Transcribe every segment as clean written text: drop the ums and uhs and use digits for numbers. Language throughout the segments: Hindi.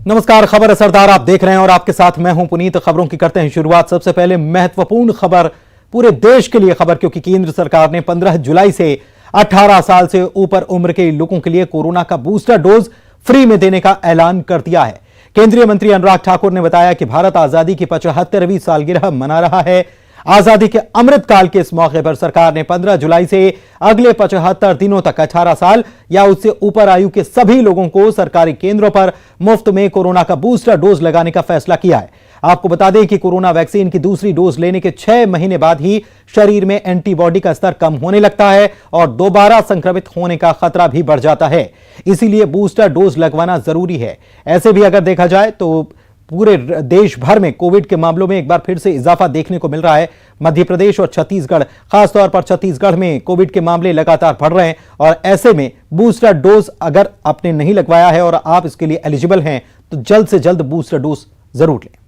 नमस्कार, खबर असरदार आप देख रहे हैं और आपके साथ मैं हूं पुनीत। खबरों की करते हैं शुरुआत। सबसे पहले महत्वपूर्ण खबर पूरे देश के लिए खबर, क्योंकि केंद्र सरकार ने 15 जुलाई से 18 साल से ऊपर उम्र के लोगों के लिए कोरोना का बूस्टर डोज फ्री में देने का ऐलान कर दिया है। केंद्रीय मंत्री अनुराग ठाकुर ने बताया कि भारत आजादी की 75वीं सालगिरह मना रहा है। आजादी के अमृत काल के इस मौके पर सरकार ने 15 जुलाई से अगले 75 दिनों तक 18 साल या उससे ऊपर आयु के सभी लोगों को सरकारी केंद्रों पर मुफ्त में कोरोना का बूस्टर डोज लगाने का फैसला किया है। आपको बता दें कि कोरोना वैक्सीन की दूसरी डोज लेने के 6 महीने बाद ही शरीर में एंटीबॉडी का स्तर कम होने लगता है और दोबारा संक्रमित होने का खतरा भी बढ़ जाता है। इसीलिए बूस्टर डोज लगवाना जरूरी है। ऐसे भी अगर देखा जाए तो पूरे देश भर में कोविड के मामलों में एक बार फिर से इजाफा देखने को मिल रहा है। मध्य प्रदेश और छत्तीसगढ़, खासतौर पर छत्तीसगढ़ में कोविड के मामले लगातार बढ़ रहे हैं और ऐसे में बूस्टर डोज अगर आपने नहीं लगवाया है और आप इसके लिए एलिजिबल हैं तो जल्द से जल्द बूस्टर डोज जरूर लें।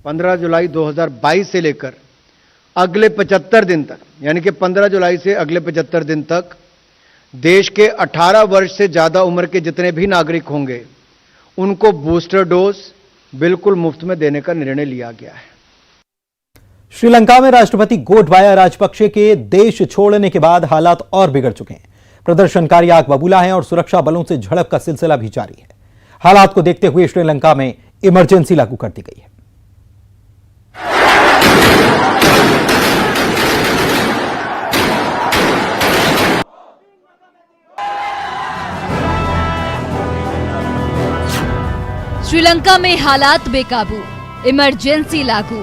15 जुलाई 2022 से लेकर अगले 75 दिन तक, यानी कि 15 जुलाई से अगले 75 दिन तक देश के 18 वर्ष से ज्यादा उम्र के जितने भी नागरिक होंगे उनको बूस्टर डोज बिल्कुल मुफ्त में देने का निर्णय लिया गया है। श्रीलंका में राष्ट्रपति गोटबाया राजपक्षे के देश छोड़ने के बाद हालात और बिगड़ चुके हैं। प्रदर्शनकारी आग बबूला हैं और सुरक्षा बलों से झड़प का सिलसिला भी जारी है। हालात को देखते हुए श्रीलंका में इमरजेंसी लागू कर दी गई है। श्रीलंका में हालात बेकाबू, इमरजेंसी लागू।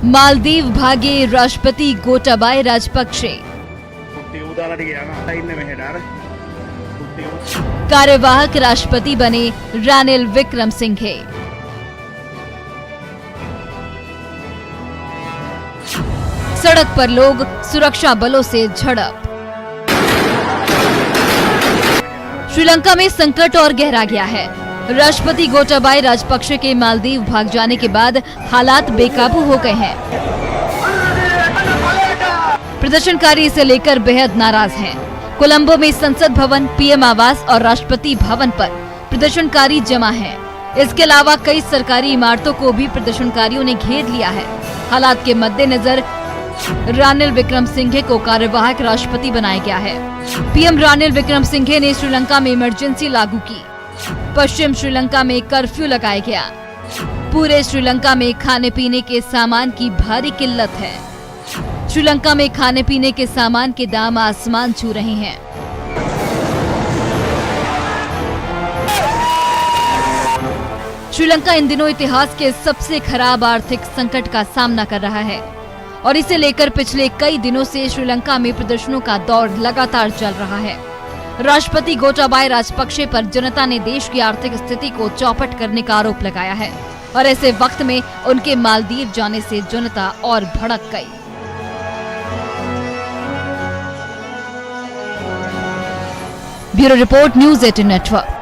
मालदीव भागे राष्ट्रपति गोटाबाया राजपक्षे। कार्यवाहक राष्ट्रपति बने रानिल विक्रमसिंघे। सड़क पर लोग, सुरक्षा बलों से झड़प। श्रीलंका में संकट और गहरा गया है। राष्ट्रपति गोटाबाया राजपक्षे के मालदीव भाग जाने के बाद हालात बेकाबू हो गए हैं। प्रदर्शनकारी इसे लेकर बेहद नाराज हैं। कोलंबो में संसद भवन, पीएम आवास और राष्ट्रपति भवन पर प्रदर्शनकारी जमा हैं। इसके अलावा कई सरकारी इमारतों को भी प्रदर्शनकारियों ने घेर लिया है। हालात के मद्देनजर रानिल विक्रमसिंघे को कार्यवाहक राष्ट्रपति बनाया गया है। पीएम रानिल विक्रमसिंघे ने श्रीलंका में इमरजेंसी लागू की। पश्चिम श्रीलंका में कर्फ्यू लगाया गया। पूरे श्रीलंका में खाने पीने के सामान की भारी किल्लत है। श्रीलंका में खाने पीने के सामान के दाम आसमान छू रहे हैं। श्रीलंका इन दिनों इतिहास के सबसे खराब आर्थिक संकट का सामना कर रहा है और इसे लेकर पिछले कई दिनों से श्रीलंका में प्रदर्शनों का दौर लगातार चल रहा है। राष्ट्रपति गोटाबाया राजपक्षे पर जनता ने देश की आर्थिक स्थिति को चौपट करने का आरोप लगाया है और ऐसे वक्त में उनके मालदीव जाने से जनता और भड़क गई। Bureau report, news 18 network.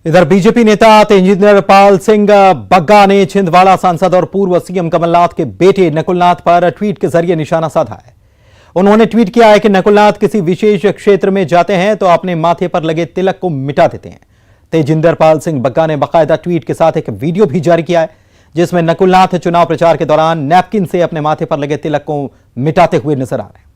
इधर बीजेपी नेता तेजिंदर पाल सिंह बग्गा ने छिंदवाड़ा सांसद और पूर्व सीएम कमलनाथ के बेटे नकुलनाथ पर ट्वीट के जरिए निशाना साधा है। उन्होंने ट्वीट किया है कि नकुलनाथ किसी विशेष क्षेत्र में जाते हैं तो अपने माथे पर लगे तिलक को मिटा देते हैं। तेजिंदर पाल सिंह बग्गा ने बाकायदा ट्वीट के साथ एक वीडियो भी जारी किया है जिसमें नकुलनाथ चुनाव प्रचार के दौरान नैपकिन से अपने माथे पर लगे तिलक को मिटाते हुए नजर आ रहे हैं।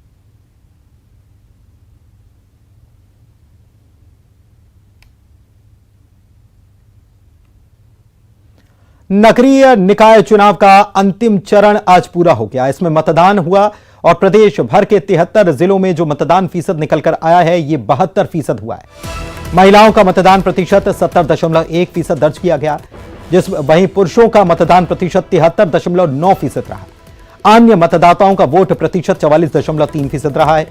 नगरीय निकाय चुनाव का अंतिम चरण आज पूरा हो गया। इसमें मतदान हुआ और प्रदेश भर के 73 जिलों में जो मतदान फीसद निकलकर आया है ये 72% हुआ है। महिलाओं का मतदान प्रतिशत 70.1% दर्ज किया गया, वहीं पुरुषों का मतदान प्रतिशत 73.9% रहा। अन्य मतदाताओं का वोट प्रतिशत 44.3% रहा है।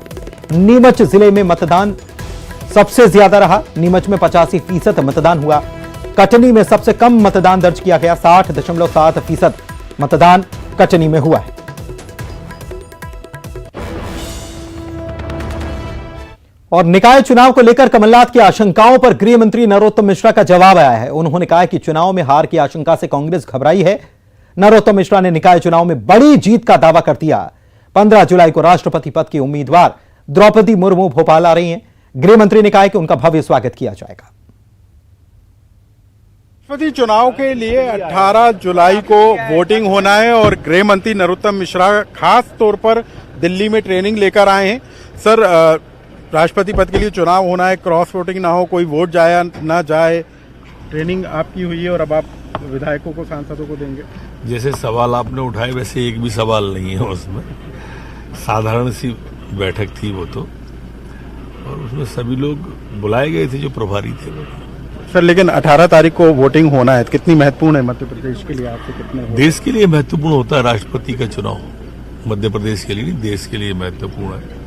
नीमच जिले में मतदान सबसे ज्यादा रहा। नीमच में 85% मतदान हुआ। कटनी में सबसे कम मतदान दर्ज किया गया, 60.7% मतदान कटनी में हुआ है। और निकाय चुनाव को लेकर कमलनाथ की आशंकाओं पर गृह मंत्री नरोत्तम मिश्रा का जवाब आया है। उन्होंने कहा कि चुनाव में हार की आशंका से कांग्रेस घबराई है। नरोत्तम मिश्रा ने निकाय चुनाव में बड़ी जीत का दावा कर दिया। 15 जुलाई को राष्ट्रपति पद की उम्मीदवार द्रौपदी मुर्मू भोपाल आ रही हैं। गृह मंत्री ने कहा कि उनका भव्य स्वागत किया जाएगा। राष्ट्रपति चुनाव के लिए 18 जुलाई को वोटिंग होना है और गृह मंत्री नरोत्तम मिश्रा खास तौर पर दिल्ली में ट्रेनिंग लेकर आए हैं। सर, राष्ट्रपति पद के लिए चुनाव होना है, क्रॉस वोटिंग ना हो, कोई वोट जाए ना जाए, ट्रेनिंग आपकी हुई है और अब आप विधायकों को, सांसदों को देंगे। जैसे सवाल आपने उठाए वैसे एक भी सवाल नहीं है उसमें, साधारण सी बैठक थी वो तो, और उसमें सभी लोग बुलाए गए थे जो प्रभारी थे वो। सर, लेकिन 18 तारीख को वोटिंग होना है, कितनी महत्वपूर्ण है मध्य प्रदेश के लिए? आपसे कितने? देश के लिए महत्वपूर्ण होता है राष्ट्रपति का चुनाव, मध्य प्रदेश के लिए नहीं, देश के लिए महत्वपूर्ण है।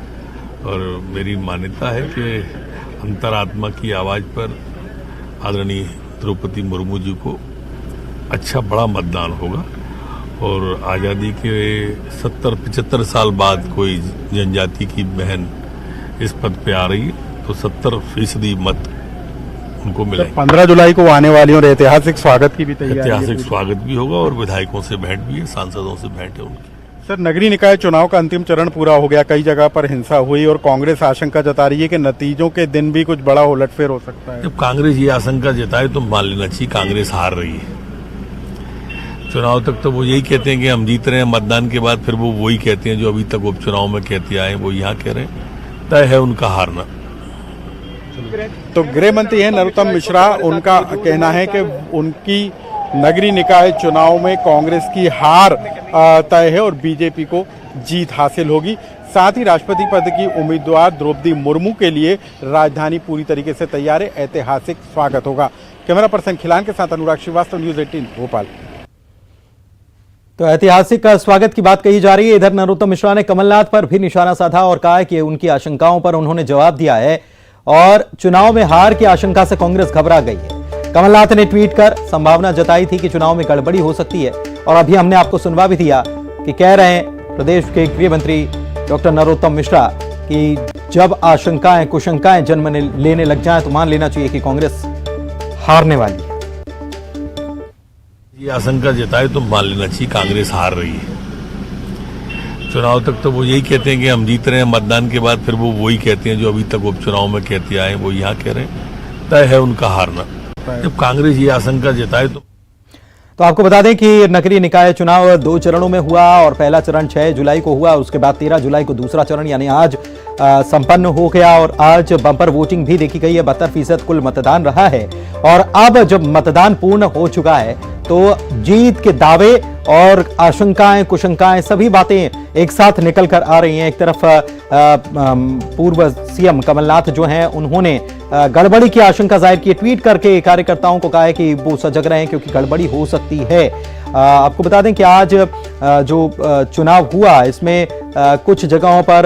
और मेरी मान्यता है कि अंतरात्मा की आवाज पर आदरणीय द्रौपदी मुर्मू जी को अच्छा बड़ा मतदान होगा। और आज़ादी के 70-75 साल बाद कोई जनजाति की बहन इस पद पे आ रही है तो 70% मत उनको मिलेंगे। 15 जुलाई को आने वाली और ऐतिहासिक स्वागत की भी तैयारी है। ऐतिहासिक स्वागत भी होगा और विधायकों से भेंट भी है, सांसदों से भेंट है उनकी। सर, नगरीय निकाय चुनाव का अंतिम चरण पूरा हो गया, कई जगह पर हिंसा हुई और कांग्रेस आशंका जता रही है कि नतीजों के दिन भी कुछ बड़ा उलटफेर हो सकता है। जब कांग्रेस ये आशंका जताए तो मान लेना चाहिए कांग्रेस हार रही है। चुनाव तक तो वो यही कहते हैं कि हम जीत रहे हैं, मतदान के बाद फिर वो वही कहते हैं जो अभी तक उपचुनाव में कहते आए, वो यहाँ कह रहे हैं। तय है उनका हारना। तो गृह मंत्री हैं नरोत्तम मिश्रा, उनका कहना है कि उनकी नगरीय निकाय चुनाव में कांग्रेस की हार तय है और बीजेपी को जीत हासिल होगी। साथ ही राष्ट्रपति पद की उम्मीदवार द्रौपदी मुर्मू के लिए राजधानी पूरी तरीके से तैयार है, ऐतिहासिक स्वागत होगा। कैमरा पर्सन खिलान के साथ अनुराग श्रीवास्तव, न्यूज़ 18 भोपाल। तो ऐतिहासिक स्वागत की बात कही जा रही है। इधर नरोत्तम मिश्रा ने कमलनाथ पर भी निशाना साधा और कहा है कि उनकी आशंकाओं पर उन्होंने जवाब दिया है और चुनाव में हार की आशंका से कांग्रेस घबरा गई है। कमलनाथ ने ट्वीट कर संभावना जताई थी कि चुनाव में गड़बड़ी हो सकती है और अभी हमने आपको सुनवा भी दिया कि कह रहे हैं प्रदेश के गृह मंत्री डॉक्टर नरोत्तम मिश्रा कि जब आशंकाएं कुशंकाएं जन्म लेने लग जाएं तो मान लेना चाहिए कि कांग्रेस हारने वाली है। ये आशंका जताए तो मान लेना चाहिए कांग्रेस हार रही है। चुनाव तक तो वो यही कहते हैं कि हम जीत रहे हैं, मतदान के बाद फिर वो वही कहते हैं जो अभी तक उपचुनाव में कहते आए, वो यहाँ कह रहे हैं। तय है उनका हारना। जब कांग्रेस ये आशंका जताए तो आपको बता दें कि नगरीय निकाय चुनाव 2 चरणों में हुआ और पहला चरण 6 जुलाई को हुआ, उसके बाद 13 जुलाई को दूसरा चरण यानी आज संपन्न हो गया और आज बम्पर वोटिंग भी देखी गई है। 72% कुल मतदान रहा है और अब जब मतदान पूर्ण हो चुका है तो जीत के दावे और आशंकाएं कुशंकाएं सभी बातें एक साथ निकल कर आ रही हैं। एक तरफ पूर्व सीएम कमलनाथ जो हैं उन्होंने गड़बड़ी की आशंका जाहिर की, ट्वीट करके कार्यकर्ताओं को कहा है कि वो सजग रहें क्योंकि गड़बड़ी हो सकती है। आपको बता दें कि आज जो चुनाव हुआ इसमें कुछ जगहों पर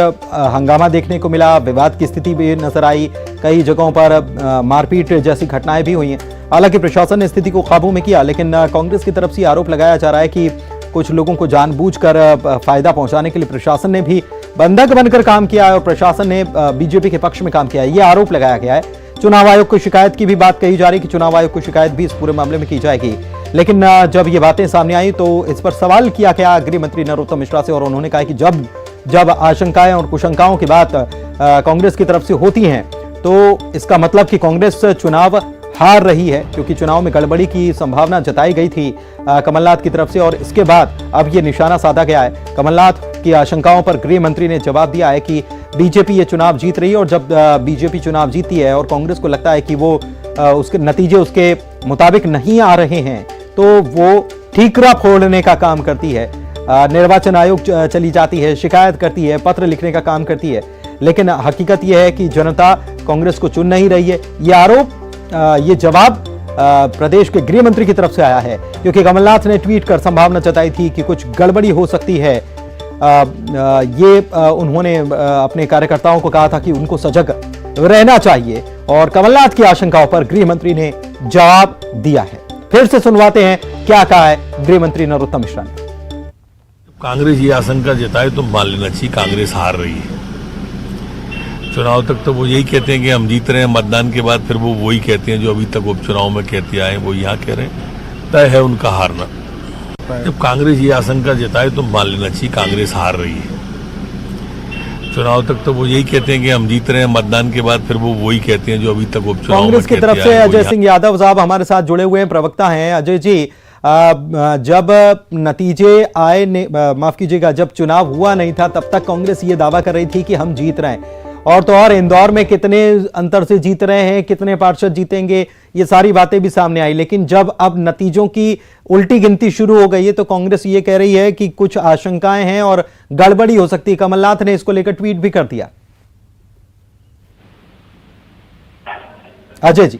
हंगामा देखने को मिला, विवाद की स्थिति भी नजर आई, कई जगहों पर मारपीट जैसी घटनाएं भी हुई हैं। हालांकि प्रशासन ने स्थिति को काबू में किया, लेकिन कांग्रेस की तरफ से आरोप लगाया जा रहा है कि कुछ लोगों को जानबूझकर फायदा पहुंचाने के लिए प्रशासन ने भी बंधक बनकर काम किया है और प्रशासन ने बीजेपी के पक्ष में काम किया है, ये आरोप लगाया गया है। चुनाव आयोग को शिकायत की भी बात कही जा रही है कि चुनाव आयोग को शिकायत भी इस पूरे मामले में की जाएगी। लेकिन जब ये बातें सामने आई तो इस पर सवाल किया गया गृह मंत्री नरोत्तम मिश्रा से और उन्होंने कहा कि जब आशंकाएं और कुशंकाओं की बात कांग्रेस की तरफ से होती हैं तो इसका मतलब कि कांग्रेस चुनाव हार रही है, क्योंकि चुनाव में गड़बड़ी की संभावना जताई गई थी कमलनाथ की तरफ से और इसके बाद अब ये निशाना साधा गया है। कमलनाथ की आशंकाओं पर गृह मंत्री ने जवाब दिया है कि बीजेपी ये चुनाव जीत रही है और जब बीजेपी चुनाव जीती है और कांग्रेस को लगता है कि वो उसके नतीजे उसके मुताबिक नहीं आ रहे हैं तो वो ठीकरा फोड़ने का काम करती है, निर्वाचन आयोग चली जाती है, शिकायत करती है, पत्र लिखने का काम करती है। लेकिन हकीकत यह है कि जनता कांग्रेस को चुन नहीं रही है। ये आरोप, ये जवाब प्रदेश के गृह मंत्री की तरफ से आया है, क्योंकि कमलनाथ ने ट्वीट कर संभावना जताई थी कि कुछ गड़बड़ी हो सकती है। उन्होंने अपने कार्यकर्ताओं को कहा था कि उनको सजग रहना चाहिए और कमलनाथ की आशंकाओं पर गृह मंत्री ने जवाब दिया है। फिर से सुनवाते हैं क्या कहा है गृह मंत्री नरोत्तम मिश्रा ने। कांग्रेस ये आशंका जताए तो मान लेना चाहिए कांग्रेस हार रही है। चुनाव तक तो वो यही कहते हैं कि हम जीत रहे हैं, मतदान के बाद फिर वो वही कहते हैं जो अभी तक उपचुनाव में कहते आए, वो यहाँ कह रहे हैं। तय है उनका हारना। लगता है? जब कांग्रेस ये आशंका जताए तो मान लेना चाहिए कांग्रेस हार रही है। चुनाव तक तो वो यही कहते हैं कि हम जीत रहे हैं, मतदान के बाद फिर वो वही कहते हैं जो अभी तक उपचुनाव कांग्रेस की तरफ से अजय सिंह यादव साहब हमारे साथ जुड़े हुए हैं, प्रवक्ता हैं। अजय जी, जब नतीजे आए, माफ कीजिएगा, जब चुनाव हुआ नहीं था तब तक कांग्रेस ये दावा कर रही थी कि हम जीत रहे हैं, और तो और इंदौर में कितने अंतर से जीत रहे हैं, कितने पार्षद जीतेंगे, ये सारी बातें भी सामने आई। लेकिन जब अब नतीजों की उल्टी गिनती शुरू हो गई है तो कांग्रेस ये कह रही है कि कुछ आशंकाएं हैं और गड़बड़ी हो सकती है। कमलनाथ ने इसको लेकर ट्वीट भी कर दिया। अजय जी,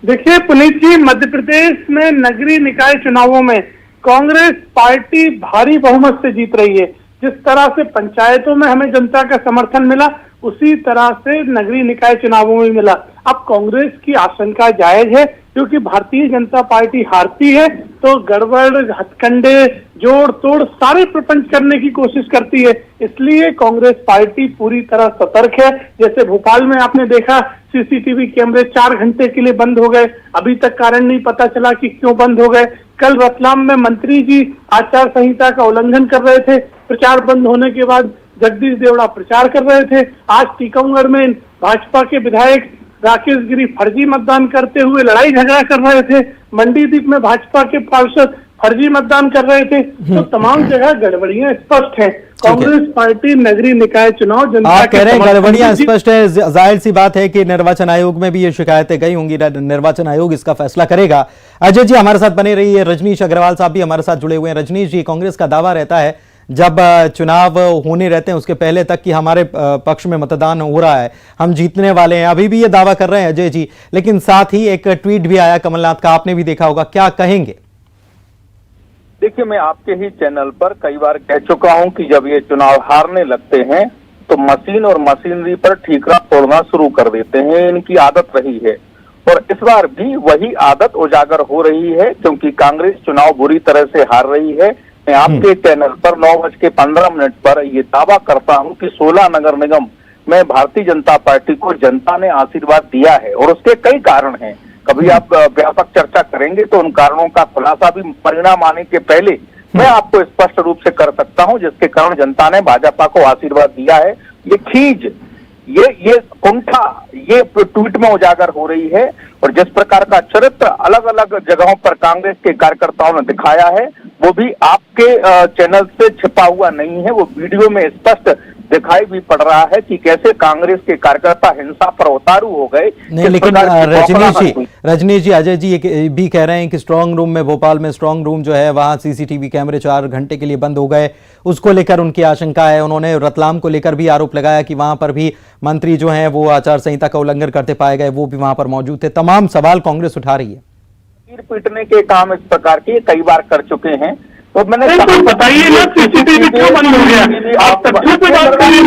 देखिए पुनीत जी, मध्य प्रदेश में नगरीय निकाय चुनावों में कांग्रेस पार्टी भारी बहुमत से जीत रही है। जिस तरह से पंचायतों में हमें जनता का समर्थन मिला, उसी तरह से नगरीय निकाय चुनावों में मिला। अब कांग्रेस की आशंका जायज है, क्योंकि भारतीय जनता पार्टी हारती है तो गड़बड़, हथकंडे, जोड़ तोड़ सारे प्रपंच करने की कोशिश करती है। इसलिए कांग्रेस पार्टी पूरी तरह सतर्क है। जैसे भोपाल में आपने देखा, सीसीटीवी कैमरे 4 घंटे के लिए बंद हो गए, अभी तक कारण नहीं पता चला कि क्यों बंद हो गए। कल रतलाम में मंत्री जी आचार संहिता का उल्लंघन कर रहे थे, प्रचार बंद होने के बाद जगदीश देवड़ा प्रचार कर रहे थे। आज टीकमगढ़ में भाजपा के विधायक राकेश गिरी फर्जी मतदान करते हुए लड़ाई झगड़ा कर रहे थे। मंडीदीप में भाजपा के पार्षद फर्जी मतदान कर रहे थे। तो तमाम जगह गड़बड़ियां स्पष्ट हैं। कांग्रेस पार्टी नगरीय निकाय चुनाव जनता आप कह रहे हैं गड़बड़ियां स्पष्ट है, जाहिर सी बात है कि निर्वाचन आयोग में भी ये शिकायतें गई होंगी, निर्वाचन आयोग इसका फैसला करेगा। अजय जी हमारे साथ बने रहिए। रजनीश अग्रवाल साहब भी हमारे साथ जुड़े हुए हैं। रजनीश जी, कांग्रेस का दावा रहता है जब चुनाव होने रहते हैं उसके पहले तक कि हमारे पक्ष में मतदान हो रहा है, हम जीतने वाले हैं, अभी भी ये दावा कर रहे हैं अजय जी। लेकिन साथ ही एक ट्वीट भी आया कमलनाथ का, आपने भी देखा होगा, क्या कहेंगे? देखिए, मैं आपके ही चैनल पर कई बार कह चुका हूं कि जब ये चुनाव हारने लगते हैं तो मशीन और मशीनरी पर ठीकरा तोड़ना शुरू कर देते हैं। इनकी आदत रही है और इस बार भी वही आदत उजागर हो रही है, क्योंकि कांग्रेस चुनाव बुरी तरह से हार रही है। मैं आपके चैनल पर 9:15 पर ये दावा करता हूं कि 16 नगर निगम में भारतीय जनता पार्टी को जनता ने आशीर्वाद दिया है और उसके कई कारण हैं। कभी आप व्यापक चर्चा करेंगे तो उन कारणों का खुलासा भी परिणाम आने के पहले मैं आपको स्पष्ट रूप से कर सकता हूं, जिसके कारण जनता ने भाजपा को आशीर्वाद दिया है। ये खींच, ये कुंठा, ये ट्वीट में उजागर हो रही है। और जिस प्रकार का चरित्र अलग अलग जगहों पर कांग्रेस के कार्यकर्ताओं ने दिखाया है, वो भी आपके चैनल से छिपा हुआ नहीं है, वो वीडियो में स्पष्ट दिखाई भी पड़ रहा है कि कैसे कांग्रेस के कार्यकर्ता हिंसा पर उतारू हो गए। नहीं, लेकिन रजनीश जी, अजय जी ये भी कह रहे हैं कि स्ट्रांग रूम में, भोपाल में स्ट्रांग रूम जो है वहां सीसीटीवी कैमरे 4 घंटे के लिए बंद हो गए, उसको लेकर उनकी आशंका है। उन्होंने रतलाम को लेकर भी आरोप लगाया कि वहां पर भी मंत्री जो है वो आचार संहिता का उल्लंघन करते पाए गए, वो भी वहां पर मौजूद थे। तमाम सवाल कांग्रेस उठा रही है। पीटने के काम इस प्रकार के कई बार कर चुके हैं, तो मैंने बताइए ना सीसीटीवी क्यों बंद हो गया? आप तथ्यों पे बात करिए।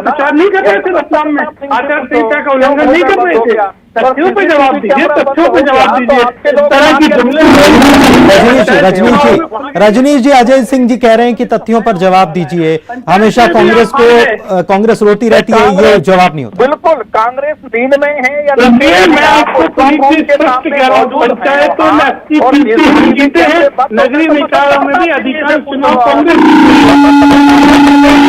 प्रचार नहीं कर रहे थे रतलाम में, आचार संहिता का उल्लंघन नहीं कर रहे थे। तथ्यों पे जवाब दीजिए, तथ्यों पे जवाब दीजिए। इस तरह की रजनीश जी, अजय सिंह जी कह रहे हैं कि तथ्यों पर जवाब दीजिए। हमेशा कांग्रेस रोती रहती है, ये जवाब नहीं होता। बिल्कुल, कांग्रेस नींद में है या मैं आपको पंचायतों में 80% जीते हैं, नगरीय निकायों में भी अधिकांश चुनाव कांग्रेस।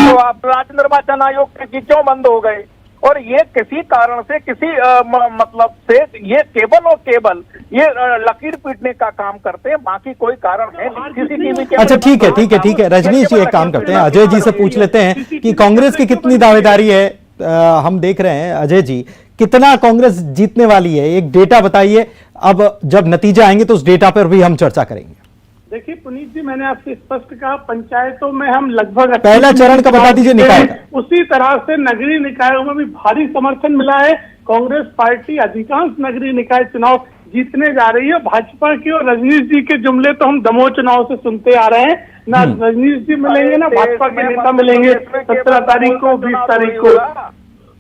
तो आप राज्य निर्वाचन आयोग के क्यों बंद हो गए? और ये किसी कारण से, किसी मतलब से, ये केवल और केवल ये लकीर पीटने का काम करते हैं, बाकी कोई कारण है सीसीटीवी। अच्छा, ठीक है रजनीश जी, एक काम करते हैं, अजय जी से पूछ लेते हैं कि कांग्रेस की कितनी दावेदारी है। हम देख रहे हैं अजय जी, कितना कांग्रेस जीतने वाली है, एक डेटा बताइए। अब जब नतीजे आएंगे तो उस डेटा पर भी हम चर्चा करेंगे। देखिए पुनीत जी, मैंने आपसे स्पष्ट कहा, पंचायतों में हम लगभग पहला चरण का बता दीजिए निकाय का। उसी तरह से नगरीय निकायों में भी भारी समर्थन मिला है। कांग्रेस पार्टी अधिकांश नगरीय निकाय चुनाव जीतने जा रही है। भाजपा की और रजनीश जी के जुमले तो हम दमोह चुनाव से सुनते आ रहे हैं। ना रजनीश जी मिलेंगे ना भाजपा के नेता मिलेंगे 17 तारीख को, 20 तारीख को।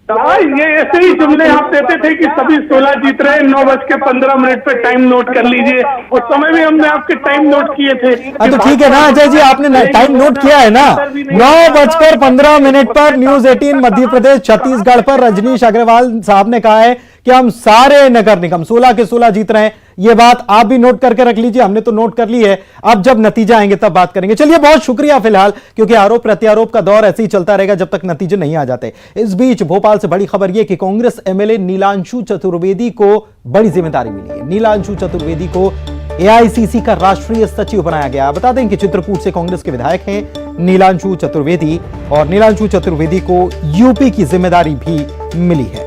ये ऐसे ही जुमले आप देते थे कि सभी 16 जीत रहे हैं। 9:15 पे टाइम नोट कर लीजिए, उस समय भी हमने आपके टाइम नोट किए थे। अच्छा, ठीक है ना अजय जी, आपने टाइम नोट किया है ना। 9:15 पर न्यूज 18 मध्य प्रदेश छत्तीसगढ़ पर रजनीश अग्रवाल साहब ने कहा है कि हम सारे नगर निगम 16 के 16 जीत रहे हैं। ये बात आप भी नोट करके रख लीजिए, हमने तो नोट कर ली है, अब जब नतीजा आएंगे तब बात करेंगे। चलिए, बहुत शुक्रिया फिलहाल, क्योंकि आरोप प्रत्यारोप का दौर ऐसे ही चलता रहेगा जब तक नतीजे नहीं आ जाते। इस बीच भोपाल से बड़ी खबर यह कि कांग्रेस एमएलए नीलांशु चतुर्वेदी को बड़ी जिम्मेदारी मिली है। नीलांशु चतुर्वेदी को एआईसीसी का राष्ट्रीय सचिव बनाया गया। बता दें कि चित्रकूट से कांग्रेस के विधायक हैं नीलांशु चतुर्वेदी, और नीलांशु चतुर्वेदी को यूपी की जिम्मेदारी भी मिली है।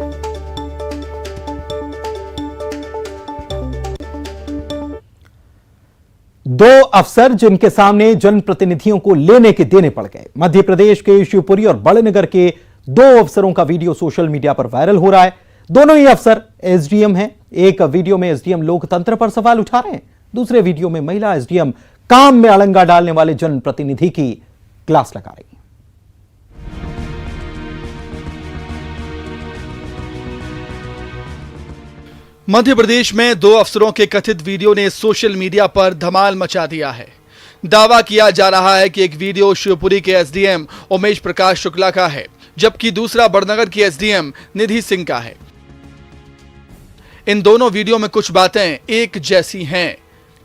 दो अफसर जिनके सामने जनप्रतिनिधियों को लेने के देने पड़ गए। मध्य प्रदेश के शिवपुरी और बड़नगर के दो अफसरों का वीडियो सोशल मीडिया पर वायरल हो रहा है। दोनों ही अफसर एसडीएम हैं। एक वीडियो में एसडीएम लोकतंत्र पर सवाल उठा रहे हैं, दूसरे वीडियो में महिला एसडीएम काम में अड़ंगा डालने वाले जनप्रतिनिधि की क्लास लगा रही है। मध्य प्रदेश में दो अफसरों के कथित वीडियो ने सोशल मीडिया पर धमाल मचा दिया है। दावा किया जा रहा है कि एक वीडियो शिवपुरी के एसडीएम उमेश प्रकाश शुक्ला का है, जबकि दूसरा बड़नगर की एसडीएम निधि सिंह का है। इन दोनों वीडियो में कुछ बातें एक जैसी हैं।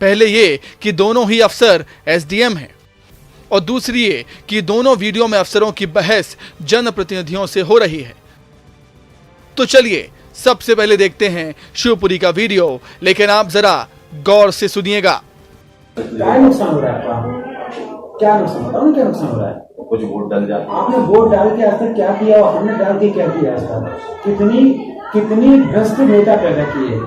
पहले ये कि दोनों ही अफसर एसडीएम हैं, और दूसरी ये कि दोनों वीडियो में अफसरों की बहस जनप्रतिनिधियों से हो रही है। तो चलिए सबसे पहले देखते हैं शिवपुरी का वीडियो, लेकिन आप जरा गौर से सुनिएगा। क्या नुकसान हो रहा है आपका? क्या नुकसान हो रहा है? क्या नुकसान हो रहा है? कुछ वोट डाल जाते, आपने वोट डाल के आज तक क्या किया और हमने डाल के क्या किया? आज तक कितनी भ्रष्ट नेता पैदा किए।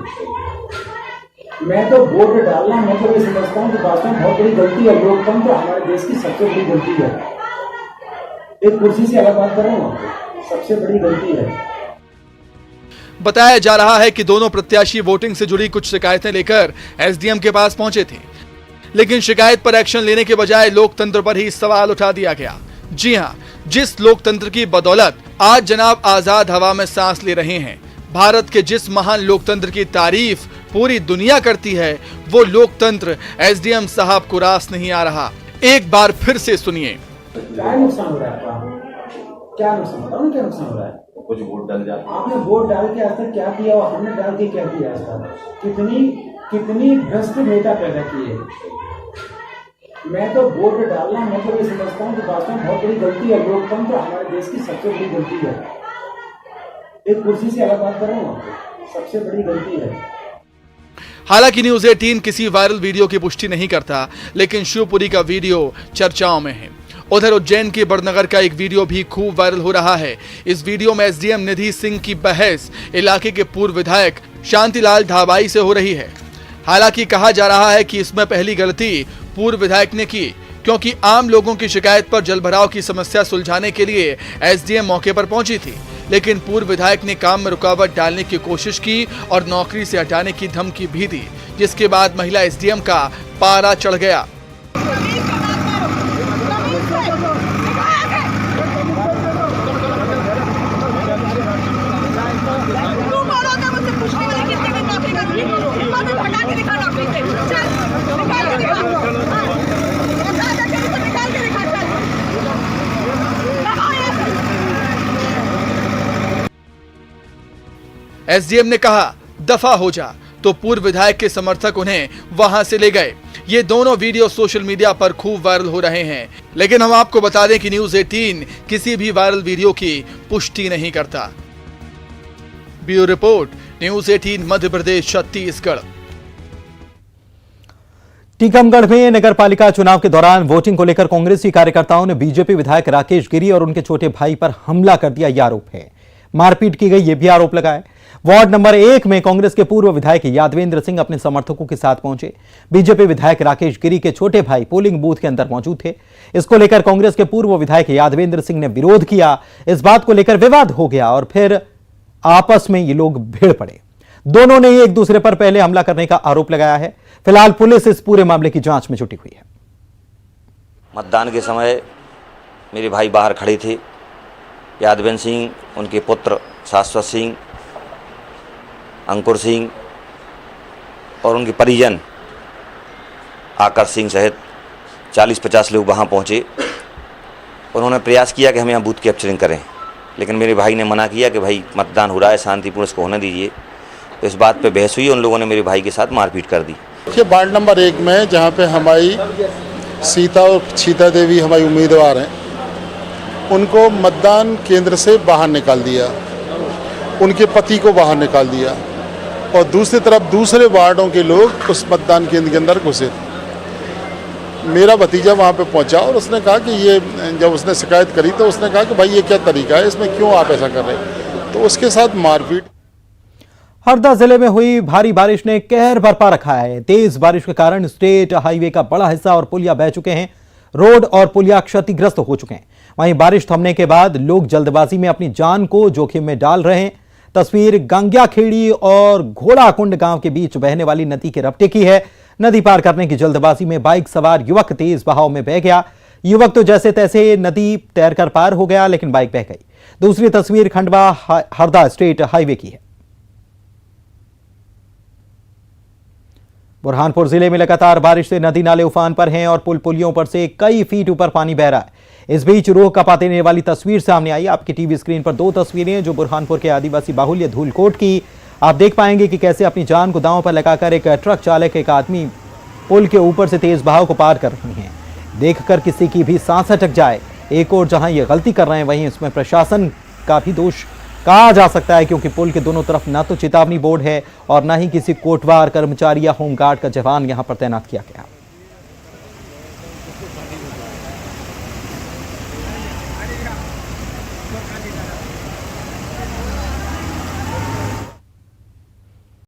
मैं तो वोट डालना मतलब ये समझता हूँ कि वास्तव में बहुत बड़ी गलती है। लोकतंत्र हमारे देश की सबसे बड़ी गलती है। एक कुर्सी से अलग बात कर रहा हूँ, सबसे बड़ी गलती है। बताया जा रहा है कि दोनों प्रत्याशी वोटिंग से जुड़ी कुछ शिकायतें लेकर एसडीएम के पास पहुंचे थे, लेकिन शिकायत पर एक्शन लेने के बजाय लोकतंत्र पर ही सवाल उठा दिया गया। जी हां, जिस लोकतंत्र की बदौलत आज जनाब आजाद हवा में सांस ले रहे हैं, भारत के जिस महान लोकतंत्र की तारीफ पूरी दुनिया करती है, वो लोकतंत्र एसडीएम साहब को रास नहीं आ रहा। एक बार फिर से सुनिए। क्या नुकसान हो रहा है आपका? क्या नुकसान हो रहा है? क्या नुकसान हो रहा है? कुछ वोट डाल जाते, आपने वोट डाल के आज तक क्या किया और हमने डाल के क्या किया? आज तक कितनी भ्रष्ट नेता पैदा किए। मैं तो वोट डालना मतलब ये समझता हूँ कि वास्तव में बहुत बड़ी गलती है। लोकतंत्र हमारे देश की सबसे बड़ी गलती है। एक कुर्सी से अलग बात कर रहा हूँ, सबसे बड़ी गलती है। हालांकि न्यूज 18 किसी वायरल वीडियो की पुष्टि नहीं करता, लेकिन शिवपुरी का वीडियो चर्चाओं में है। उधर उज्जैन के बड़नगर का एक वीडियो भी खूब वायरल हो रहा है। इस वीडियो में एसडीएम निधि सिंह की बहस इलाके के पूर्व विधायक शांतिलाल ढाबाई से हो रही है। हालांकि कहा जा रहा है कि इसमें पहली गलती पूर्व विधायक ने की, क्योंकि आम लोगों की शिकायत पर जलभराव की समस्या सुलझाने के लिए एसडीएम मौके पर पहुंची थी, लेकिन पूर्व विधायक ने काम में रुकावट डालने की कोशिश की और नौकरी से हटाने की धमकी भी दी, जिसके बाद महिला एसडीएम का पारा चढ़ गया। एसडीएम ने कहा दफा हो जा, तो पूर्व विधायक के समर्थक उन्हें वहां से ले गए। ये दोनों वीडियो सोशल मीडिया पर खूब वायरल हो रहे हैं, लेकिन हम आपको बता दें कि न्यूज 18 किसी भी वायरल वीडियो की पुष्टि नहीं करता। Bureau report, news 18 Madhya Pradesh Chhattisgarh. Tikamgarh में नगर पालिका चुनाव के दौरान वोटिंग को लेकर कांग्रेसी कार्यकर्ताओं ने बीजेपी विधायक राकेश गिरी और उनके छोटे भाई पर हमला कर दिया, यह आरोप है। मारपीट की गई, यह भी आरोप लगा है। वार्ड नंबर 1 में कांग्रेस के पूर्व विधायक यादवेंद्र सिंह अपने समर्थकों के साथ पहुंचे। बीजेपी विधायक राकेश गिरी के छोटे भाई पोलिंग बूथ के अंदर मौजूद थे। इसको लेकर कांग्रेस के पूर्व विधायक यादवेंद्र सिंह ने विरोध किया। इस बात को लेकर विवाद हो गया और फिर आपस में ये लोग भिड़ पड़े। दोनों ने ही एक दूसरे पर पहले हमला करने का आरोप लगाया है। फिलहाल पुलिस इस पूरे मामले की जांच में जुटी हुई है। मतदान के समय मेरे भाई बाहर खड़े थे। यादवेंद्र सिंह, उनके पुत्र शाश्वत सिंह, अंकुर सिंह और उनके परिजन आकर्ष सिंह सहित 40-50 लोग वहां पहुंचे। उन्होंने प्रयास किया कि हम यहाँ बूथ कैप्चरिंग करें, लेकिन मेरे भाई ने मना किया कि भाई मतदान हो रहा है, शांतिपूर्ण इसको होने दीजिए। तो इस बात पे बहस हुई, उन लोगों ने मेरे भाई के साथ मारपीट कर दी। देखिए, वार्ड नंबर 1 में जहाँ पे हमारी सीता और सीता देवी हमारी उम्मीदवार हैं, उनको मतदान केंद्र से बाहर निकाल दिया, उनके पति को बाहर निकाल दिया और दूसरी तरफ दूसरे वार्डों के लोग उस मतदान केंद्र के अंदर घुसे। मेरा भतीजा वहाँ पे पहुँचा और उसने कहा कि ये, जब उसने शिकायत करी तो उसने कहा कि भाई ये क्या तरीका है, इसमें क्यों आप ऐसा कर रहे हैं, तो उसके साथ मारपीट। हरदा जिले में हुई भारी बारिश ने कहर बरपा रखा है। तेज बारिश के कारण स्टेट हाईवे का बड़ा हिस्सा और पुलिया बह चुके हैं, रोड और पुलिया क्षतिग्रस्त हो चुके हैं। वहीं बारिश थमने के बाद लोग जल्दबाजी में अपनी जान को जोखिम में डाल रहे हैं। तस्वीर गंग्याखेड़ी और घोड़ाकुंड गांव के बीच बहने वाली नदी के रपटे की है। नदी पार करने की जल्दबाजी में बाइक सवार युवक तेज बहाव में बह गया। युवक तो जैसे तैसे नदी तैरकर पार हो गया, लेकिन बाइक बह गई। दूसरी तस्वीर खंडवा हरदा स्टेट हाईवे की है। बुरहानपुर जिले में लगातार बारिश से नदी नाले उफान पर हैं और पुल पुलियों पर से कई फीट ऊपर पानी बह रहा है। इस बीच रूह कपा देने वाली तस्वीर सामने आई। आपकी टीवी स्क्रीन पर 2 तस्वीरें हैं जो बुरहानपुर के आदिवासी बाहुल्य धूलकोट की। आप देख पाएंगे कि कैसे अपनी जान को दांव पर लगाकर एक ट्रक चालक, एक आदमी पुल के ऊपर से तेज बहाव को पार कर रहे हैं। देखकर किसी की भी सांस अटक जाए। एक और जहां ये गलती कर रहे हैं, वहीं इसमें प्रशासन का भी दोष कहा जा सकता है, क्योंकि पुल के दोनों तरफ ना तो चेतावनी बोर्ड है और ना ही किसी कोटवार कर्मचारी या होमगार्ड का जवान यहां पर तैनात किया गया।